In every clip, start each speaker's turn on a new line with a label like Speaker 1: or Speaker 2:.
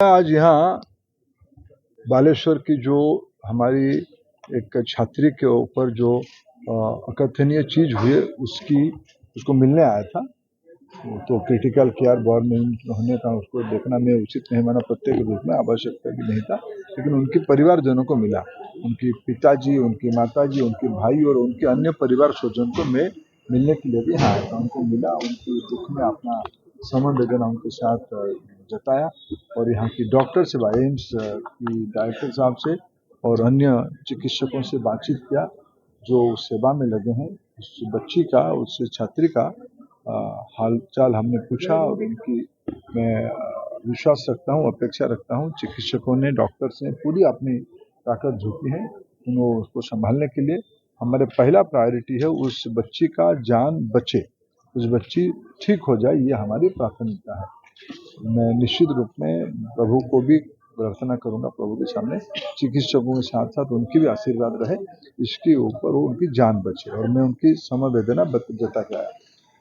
Speaker 1: आज यहाँ बालेश्वर की जो हमारी एक छात्री के ऊपर जो अकथनीय चीज हुई है उसको मिलने आया था। तो क्रिटिकल केयर वार्ड में होने का उसको देखना मैं उचित नहीं माना, प्रत्येक रूप में आवश्यकता भी नहीं था, लेकिन उनके परिवारजनों को मिला, उनकी पिताजी, उनकी माताजी, उनके भाई और उनके अन्य परिवार स्वजन को मैं मिलने के लिए भी यहाँ आया था। उनको मिला, उनके दुख में अपना समवेदना उनके साथ जताया और यहाँ की डॉक्टर से, एम्स की डायरेक्टर साहब से और अन्य चिकित्सकों से बातचीत किया जो सेवा में लगे हैं। उस बच्ची का, उस छात्री का हाल चाल हमने पूछा और उनकी मैं विश्वास रखता हूँ, अपेक्षा रखता हूँ। चिकित्सकों ने, डॉक्टर्स ने पूरी अपनी ताकत झोंकी है उसको संभालने के लिए। हमारे पहला प्रायोरिटी है उस बच्ची का जान बचे, उस बच्ची ठीक हो जाए, ये हमारी प्राथमिकता है। मैं निश्चित रूप में प्रभु को भी प्रार्थना करूंगा, प्रभु के सामने चिकित्सकों के साथ साथ उनकी भी आशीर्वाद रहे, इसके ऊपर वो उनकी जान बचे और मैं उनकी समवेदना जता के आया।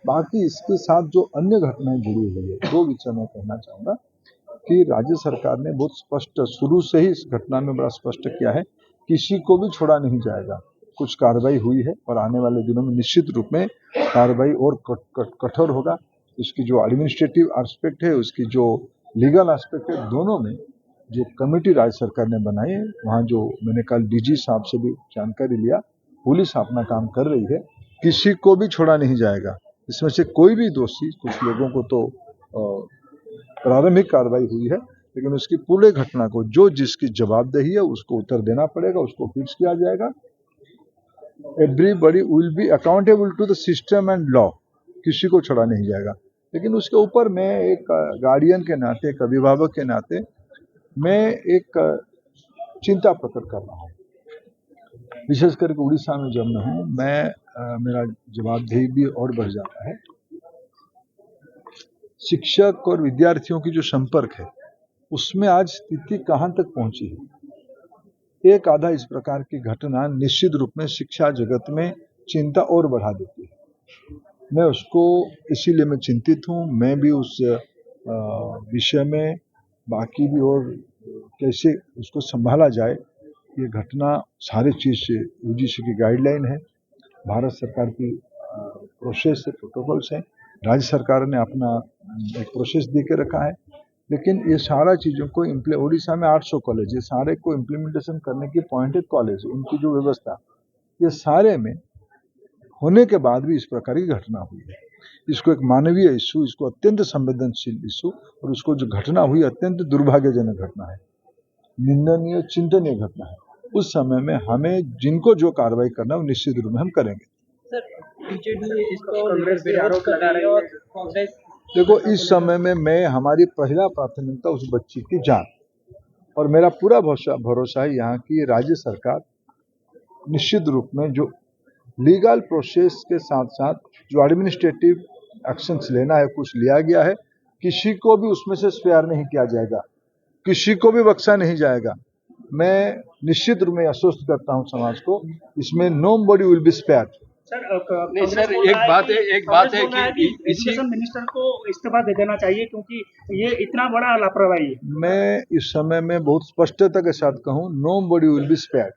Speaker 1: बाकी इसके साथ जो अन्य घटनाएं जुड़ी हुई है, दो विषय में कहना चाहूंगा कि राज्य सरकार ने बहुत स्पष्ट शुरू से ही इस घटना में बड़ा स्पष्ट किया है, किसी को भी छोड़ा नहीं जाएगा। कुछ कार्रवाई हुई है और आने वाले दिनों में निश्चित रूप में कार्रवाई और कठोर होगा। उसकी जो एडमिनिस्ट्रेटिव एस्पेक्ट है, उसकी जो लीगल एस्पेक्ट है, दोनों में जो कमेटी राज्य सरकार ने बनाई है, वहाँ जो मैंने कल डीजी साहब से भी जानकारी लिया, पुलिस अपना काम कर रही है, किसी को भी छोड़ा नहीं जाएगा। इसमें से कोई भी दोषी, कुछ लोगों को तो प्रारंभिक कार्रवाई हुई है, लेकिन उसकी पूरे घटना को जो जिसकी जवाबदेही है उसको उत्तर देना पड़ेगा, उसको फिक्स किया जाएगा। Everybody will be accountable to the system and law, किसी को छोड़ा नहीं जाएगा। लेकिन उसके ऊपर मैं एक गार्डियन के नाते, एक अभिभावक के नाते मैं एक चिंता प्रकट कर रहा हूँ। विशेष करके उड़ीसा में जब मैं हूँ, मेरा जवाबदेही भी और बढ़ जाता है। शिक्षक और विद्यार्थियों की जो संपर्क है, उसमें आज स्थिति कहां तक पहुंची है। एक आधा इस प्रकार की घटना निश्चित रूप में शिक्षा जगत में चिंता और बढ़ा देती है। मैं उसको इसीलिए मैं चिंतित हूं। मैं भी उस विषय में बाकी भी और कैसे उसको संभाला जाए, ये घटना सारे चीज से यूजीसी की गाइडलाइन है, भारत सरकार की प्रोसेस है, प्रोटोकॉल्स हैं, राज्य सरकार ने अपना एक प्रोसेस दे के रखा है। लेकिन ये सारा चीज़ों को उड़ीसा में 800 कॉलेज, ये सारे को इम्प्लीमेंटेशन करने की पॉइंटेड कॉलेज, उनकी जो व्यवस्था, ये सारे में होने के बाद भी इस प्रकार की घटना हुई है। इसको एक मानवीय इशू, इसको अत्यंत संवेदनशील इशू, और उसको जो घटना हुई अत्यंत दुर्भाग्यजनक घटना है, निंदनीय, चिंतनीय घटना है। उस समय में हमें जिनको जो कार्रवाई करना है वो निश्चित रूप में हम करेंगे। देखो, इस समय में मैं, हमारी पहला प्राथमिकता उस बच्ची की जान, और मेरा पूरा भरोसा है यहाँ की राज्य सरकार निश्चित रूप में जो लीगल प्रोसेस के साथ साथ जो एडमिनिस्ट्रेटिव एक्शंस लेना है, कुछ लिया गया है। किसी को भी उसमें से स्पेयर नहीं किया जाएगा, किसी को भी बख्शा नहीं जाएगा। मैं निश्चित रूप में आश्वस्त करता हूँ समाज को, इसमें nobody will be spared.
Speaker 2: Sir, एक बात है कि एजुकेशन मिनिस्टर को इस्तीफा दे देना चाहिए, क्योंकि ये इतना बड़ा लापरवाही है।
Speaker 1: मैं इस समय में बहुत स्पष्टता के साथ कहूँ, नोबडी विल बी स्पेयर्ड।